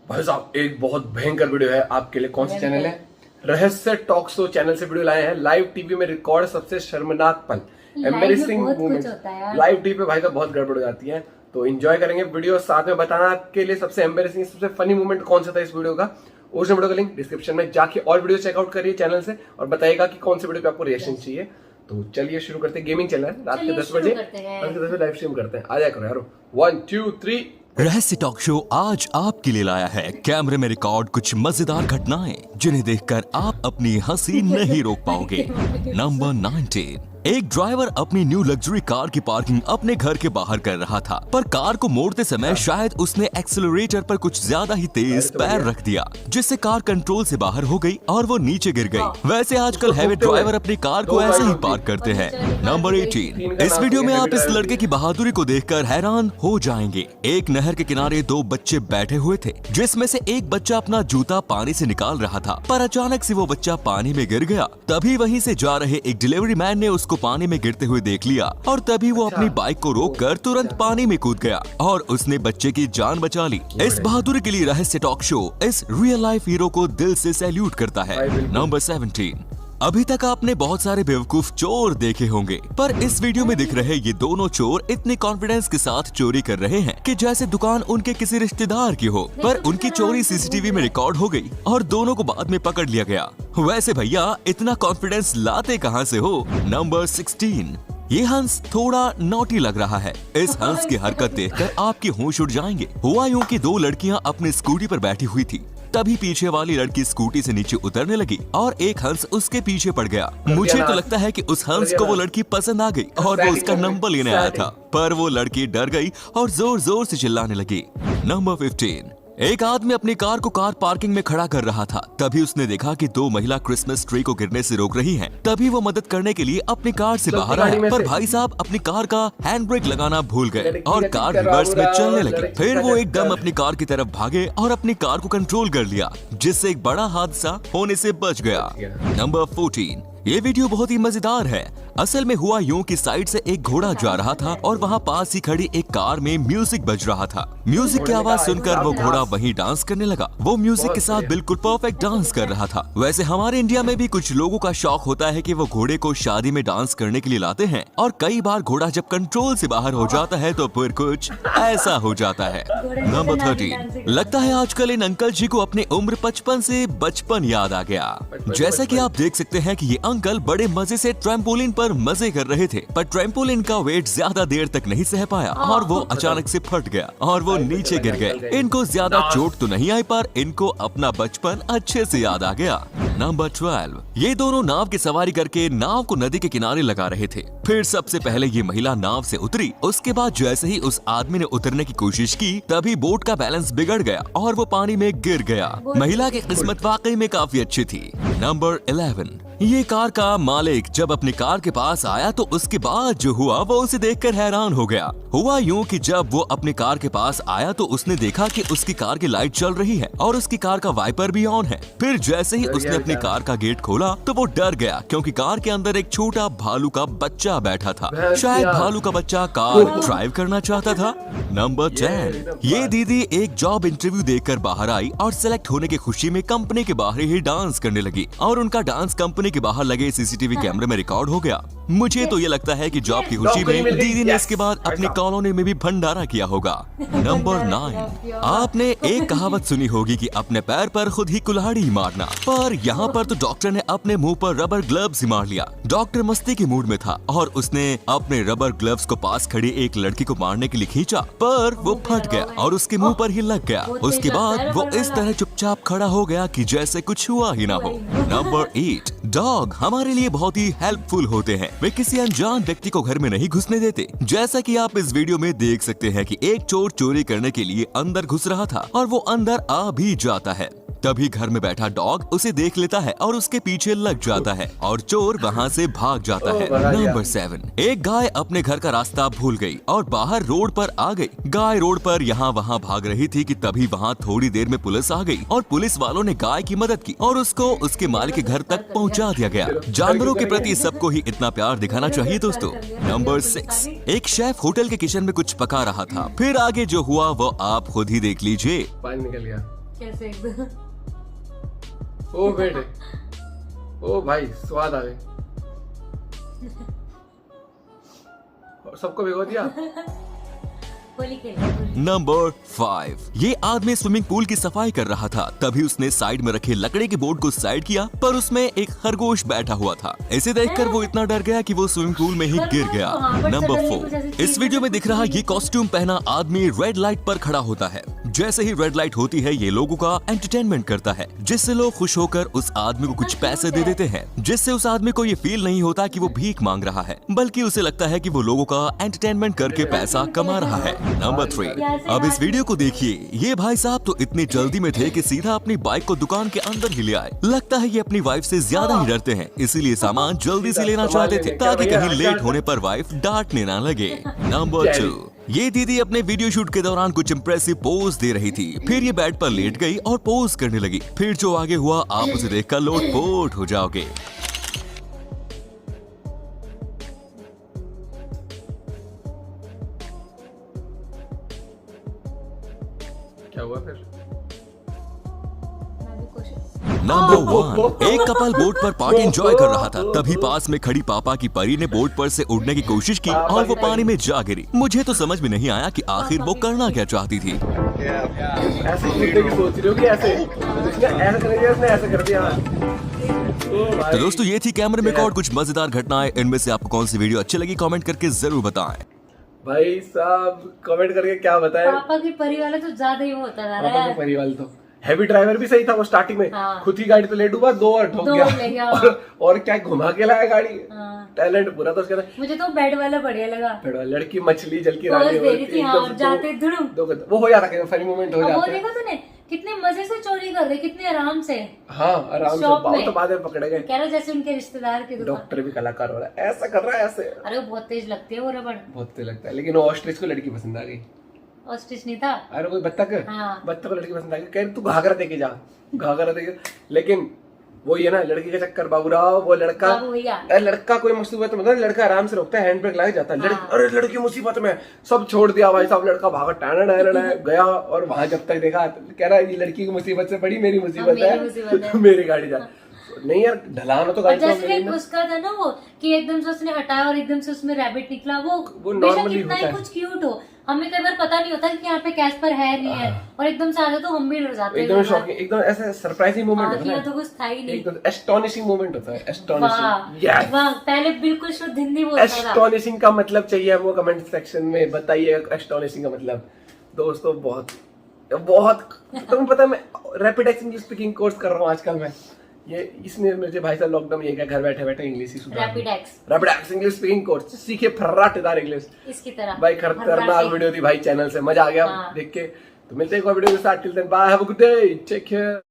भाई साहब एक बहुत भयंकर वीडियो है आपके लिए। कौन सा चैनल है? रहस्य टॉक शो चैनल से वीडियो लाए हैं। लाइव टीवी में रिकॉर्ड सबसे शर्मनाक पल, एम्बैरेसिंग मोमेंट। लाइव टीवी पे भाई साहब बहुत गड़बड़ हो जाती है, तो एंजॉय करेंगे वीडियो। साथ में बताना आपके लिए सबसे एम्बैरेसिंग, सबसे फनी मोमेंट कौन सा था इस वीडियो का। उस वीडियो का लिंक डिस्क्रिप्शन में जाके और वीडियो चेकआउट करिए चैनल से और बताइएगा कि कौन से वीडियो पे आपको रिएक्शन चाहिए। तो चलिए शुरू करते हैं। गेमिंग चल रहा है रात के 10 बजे, लाइव स्ट्रीम करते हैं। आ जाया करो यारो। 1 2 3। रहस्य टॉक शो आज आपके लिए लाया है कैमरे में रिकॉर्ड कुछ मजेदार घटनाएं जिन्हें देखकर आप अपनी हंसी नहीं रोक पाओगे। नंबर 19। एक ड्राइवर अपनी न्यू लग्जरी कार की पार्किंग अपने घर के बाहर कर रहा था, पर कार को मोड़ते समय शायद उसने एक्सेलरेटर पर कुछ ज्यादा ही तेज पैर रख दिया, जिससे कार कंट्रोल से बाहर हो गई और वो नीचे गिर गई। वैसे आजकल हैवी ड्राइवर अपनी कार को ऐसे ही पार्क करते हैं। नंबर 18। इस वीडियो में आप इस लड़के की बहादुरी को देखकर हैरान हो जाएंगे। एक नहर के किनारे दो बच्चे बैठे हुए थे, जिसमें से एक बच्चा अपना जूता पानी से निकाल रहा था, पर अचानक से वो बच्चा पानी में गिर गया। तभी वहीं से जा रहे एक डिलीवरी मैन ने उसको पानी में गिरते हुए देख लिया और तभी वो अपनी बाइक को रोककर तुरंत पानी में कूद गया और उसने बच्चे की जान बचा ली। इस बहादुरी के लिए रहस्य टॉक शो इस रियल लाइफ हीरो को दिल से सैल्यूट करता है। नंबर 17। अभी तक आपने बहुत सारे बेवकूफ चोर देखे होंगे, पर इस वीडियो में दिख रहे ये दोनों चोर इतने कॉन्फिडेंस के साथ चोरी कर रहे हैं कि जैसे दुकान उनके किसी रिश्तेदार की हो। पर उनकी चोरी सीसीटीवी में रिकॉर्ड हो गई और दोनों को बाद में पकड़ लिया गया। वैसे भैया इतना कॉन्फिडेंस लाते कहाँ से हो? नंबर 16। ये हंस थोड़ा नॉटी लग रहा है। इस हंस की हरकत देखकर आपके होश उड़ जाएंगे। हुआ यूं कि दो लड़कियां अपनी स्कूटी पर बैठी हुई थी, तभी पीछे वाली लड़की स्कूटी से नीचे उतरने लगी और एक हंस उसके पीछे पड़ गया। मुझे तो लगता है कि उस हंस को वो लड़की पसंद आ गई और वो उसका नंबर लेने आया था, पर वो लड़की डर गई और जोर जोर से चिल्लाने लगी। नंबर 15। एक आदमी अपनी कार को कार पार्किंग में खड़ा कर रहा था, तभी उसने देखा कि दो महिला क्रिसमस ट्री को गिरने से रोक रही हैं। तभी वो मदद करने के लिए अपनी कार से बाहर आया, पर भाई साहब अपनी कार का हैंड ब्रेक लगाना भूल गए और कार रिवर्स में चलने लगी। फिर वो एकदम अपनी कार की तरफ भागे और अपनी कार को कंट्रोल कर लिया, जिससे एक बड़ा हादसा होने से बच गया। नंबर 14। ये वीडियो बहुत ही मजेदार है। असल में हुआ यूं कि साइड से एक घोड़ा जा रहा था और वहाँ पास ही खड़ी एक कार में म्यूजिक बज रहा था। म्यूजिक की आवाज सुनकर वो घोड़ा वहीं डांस करने लगा। वो म्यूजिक के साथ बिल्कुल परफेक्ट डांस कर रहा था। वैसे हमारे इंडिया में भी कुछ लोगों का शौक होता है कि वो घोड़े को शादी में डांस करने के लिए लाते हैं, और कई बार घोड़ा जब कंट्रोल से बाहर हो जाता है तो फिर कुछ ऐसा हो जाता है। नंबर 13। लगता है आजकल इन अंकल जी को अपनी उम्र 55 से बचपन याद आ गया। जैसा कि आप देख सकते हैं कि ये अंकल बड़े मजे से ट्रैम्पोलिन पर मजे कर रहे थे, पर ट्रैम्पोलिन का वेट ज्यादा देर तक नहीं सह पाया और वो अचानक से फट गया और वो नीचे गिर गए। इनको ज्यादा चोट तो नहीं आई, पर इनको अपना बचपन अच्छे से याद आ गया। नंबर 12। ये दोनों नाव की सवारी करके नाव को नदी के किनारे लगा रहे थे। फिर सबसे पहले ये महिला नाव से उतरी, उसके बाद जैसे ही उस आदमी ने उतरने की कोशिश की, तभी बोट का बैलेंस बिगड़ गया और वो पानी में गिर गया। महिला की किस्मत वाकई में काफी अच्छी थी। नंबर 11। ये कार का मालिक जब अपनी कार के पास आया तो उसके बाद जो हुआ वो उसे देखकर हैरान हो गया। हुआ यूं कि जब वो अपनी कार के पास आया तो उसने देखा कि उसकी कार की लाइट चल रही है और उसकी कार का वाइपर भी ऑन है। फिर जैसे ही उसने अपनी कार का गेट खोला तो वो डर गया, क्योंकि कार के अंदर एक छोटा भालू का बच्चा बैठा था। शायद भालू का बच्चा कार ड्राइव करना चाहता था। नंबर 10। ये दीदी एक जॉब इंटरव्यू देकर बाहर आई और सिलेक्ट होने की खुशी में कंपनी के बाहर ही डांस करने लगी और उनका डांस कंपनी के बाहर लगे सीसीटीवी कैमरे में रिकॉर्ड हो गया। मुझे तो ये लगता है कि जॉब की खुशी में दीदी ने इसके बाद अपनी कॉलोनी में भी भंडारा किया होगा। नंबर 9। आपने एक कहावत सुनी होगी कि अपने पैर पर खुद ही कुल्हाड़ी मारना, पर यहाँ पर तो डॉक्टर ने अपने मुंह पर रबर ग्लव्स ही मार लिया। डॉक्टर मस्ती के मूड में था और उसने अपने रबर ग्लव्स को पास खड़ी एक लड़की को मारने के लिए खींचा, पर वो फट गया और उसके मुंह पर ही लग गया। उसके बाद वो इस तरह चुपचाप खड़ा हो गया कि जैसे कुछ हुआ ही ना हो। नंबर 8। डॉग हमारे लिए बहुत ही हेल्पफुल होते हैं। वे किसी अनजान व्यक्ति को घर में नहीं घुसने देते। जैसा कि आप इस वीडियो में देख सकते हैं कि एक चोर चोरी करने के लिए अंदर घुस रहा था और वो अंदर आ भी जाता है। तभी घर में बैठा डॉग उसे देख लेता है और उसके पीछे लग जाता है और चोर वहाँ से भाग जाता है। नंबर 7। एक गाय अपने घर का रास्ता भूल गई और बाहर रोड पर आ गई। गाय रोड पर यहाँ वहाँ भाग रही थी कि तभी वहाँ थोड़ी देर में पुलिस आ गई और पुलिस वालों ने गाय की मदद की और उसको उसके मालिक के घर तक पहुँचा दिया गया। जानवरों के प्रति सबको ही इतना प्यार दिखाना चाहिए दोस्तों। नंबर 6। एक शेफ होटल के किचन में कुछ पका रहा था। फिर आगे जो हुआ वो आप खुद ही देख लीजिए। पानी निकल गया। कैसे एकदम ओ बेटे, ओ भाई स्वाद आ गए। और सबको भिगो दिया। होली खेल रहे हैं, होली। नंबर 5। ये आदमी स्विमिंग पूल की सफाई कर रहा था, तभी उसने साइड में रखे लकड़ी के बोर्ड को साइड किया, पर उसमें एक खरगोश बैठा हुआ था। इसे देखकर वो इतना डर गया कि वो स्विमिंग पूल में ही गिर गया। नंबर 4। इस वीडियो में दिख रहा ये कॉस्ट्यूम पहना आदमी रेड लाइट पर खड़ा होता है। जैसे ही रेड लाइट होती है, ये लोगों का एंटरटेनमेंट करता है, जिससे लोग खुश होकर उस आदमी को कुछ पैसे दे देते हैं, जिससे उस आदमी को ये फील नहीं होता कि वो भीख मांग रहा है, बल्कि उसे लगता है कि वो लोगों का एंटरटेनमेंट करके पैसा कमा रहा है। नंबर 3। अब इस वीडियो को देखिए। ये भाई साहब तो इतनी जल्दी में थे कि सीधा अपनी बाइक को दुकान के अंदर ही ले आए। लगता है ये अपनी वाइफ से ज्यादा ही डरते हैं, इसीलिए सामान जल्दी से लेना चाहते थे ताकि कहीं लेट होने पर वाइफ डांटने ना लगे। नंबर 2। ये दीदी अपने वीडियो शूट के दौरान कुछ इंप्रेसिव पोज दे रही थी, फिर ये बेड पर लेट गई और पोज करने लगी। फिर जो आगे हुआ आप उसे देखकर लोटपोट हो जाओगे। क्या हुआ फिर? मैं भी कोशिश। नंबर 1। एक कपल बोट पर पार्टी एंजॉय कर रहा था, तभी पास में खड़ी पापा की परी ने बोट पर से उड़ने की कोशिश की और वो पानी में जा गिरी। मुझे तो समझ में नहीं आया कि आखिर वो करना क्या चाहती थी। ऐसे कूदने की सोच रही होगी, ऐसे उसने ऐसा कर दिया, उसने ऐसा कर दिया। तो दोस्तों ये थी कैमरे में रिकॉर्ड कुछ मजेदार घटनाएं। इनमें से आपको कौन सी वीडियो अच्छी लगी कमेंट करके जरूर बताएं। भाई साहब कमेंट करके क्या बताएं। पापा की परी वाला तो ज्यादा ही होता जा रहा पापा है। के परिवार तो हैवी ड्राइवर भी सही था वो स्टार्टिंग में। हाँ। खुद की गाड़ी तो ले डूबा, 2 और ठोक दो गया, ले गया। और क्या घुमा के लाया गाड़ी। हाँ। टैलेंट पूरा था उसके अंदर। मुझे तो बेड वाला बढ़िया लगा। लड़की मछली जल की पोज रानी दे रही थी, हाँ, और जाते धुड़ुम। वो हो जाता है, फनी मोमेंट हो अब वो जाता है। देखो तूने कितने मजे से चोरी कर रहे, कितने आराम से। हाँ आराम से। शॉप में। तो बाद में पकड़े गए। कह रहा जैसे उनके रिश्तेदार की दुकान। डॉक्टर भी कलाकार हो रहा है, ऐसा कर रहा है ऐसे। अरे वो बहुत तेज लगती है वो रबड़। बहुत तेज लगता है, लेकिन वो ऑस्ट्रिच को लड़की पसंद आ गई। ऑस्ट्रिच नहीं था। अरे कोई बत्तख, हाँ। बत्तख को लड़की पसंद आ गई, कह रही तू घाघरा देके जा, घाघरा देके। लेकिन वो ये ना लड़की का चक्कर बाबूराव, वो लड़का, बाबू भैया। अरे लड़का कोई मुसीबत में, मतलब लड़का आराम से रोकता है, हैंड ब्रेक लगा जाता है। हाँ। अरे लड़की मुसीबत में, सब छोड़ दिया भाई साहब, लड़का भागा टाना गया, और वहां जब तक देखा तो कह रहा है ये लड़की की मुसीबत से पड़ी, मेरी मुसीबत मेरी मुसीबत है, है। मेरी गाड़ी जा। नहीं यार ढलान तो और गाड़ी जैसे तो एक उसका था ना वो कि एकदम से उसने हटाया और एकदम से उसमें रैबिट निकला। वो बेशक normally कितना होता ही है। कुछ क्यूट हो, हमें कई बार पता नहीं होता कि यहाँ पे कैस्पर है नहीं है, और एकदम से आ जाए तो हम भी डर जाते हैं। एकदम शॉकिंग, एकदम ऐसा सरप्राइजिंग मोमेंट होता तो है, कुछ था ही नहीं। एकदम एस्टोनिशिंग मोमेंट होता है। वाह एस्टोनिशिंग, यस। वाह, पहले बिल्कुल शुद्ध हिंदी बोलता था। एस्टोनिशिंग का मतलब चाहिए वो कमेंट सेक्शन में बताइए। एस्टोनिशिंग का मतलब दोस्तों बहुत बहुत, तुम्हें पता है मैं rapid x English speaking course कर रहा हूँ आजकल मैं। ये इसने मुझे भाई साहब लॉकडाउन ये क्या घर बैठे बैठे इंग्लिश ही सुना। Rapid x English speaking course सीखे फर्राटेदार इंग्लिश। इसकी तरह भाई खतरनाक वीडियो थी भाई, चैनल से मजा आ गया हाँ। देख के। तो मिलते हैं एक और वीडियो के साथ, till then bye, have a good day, take care.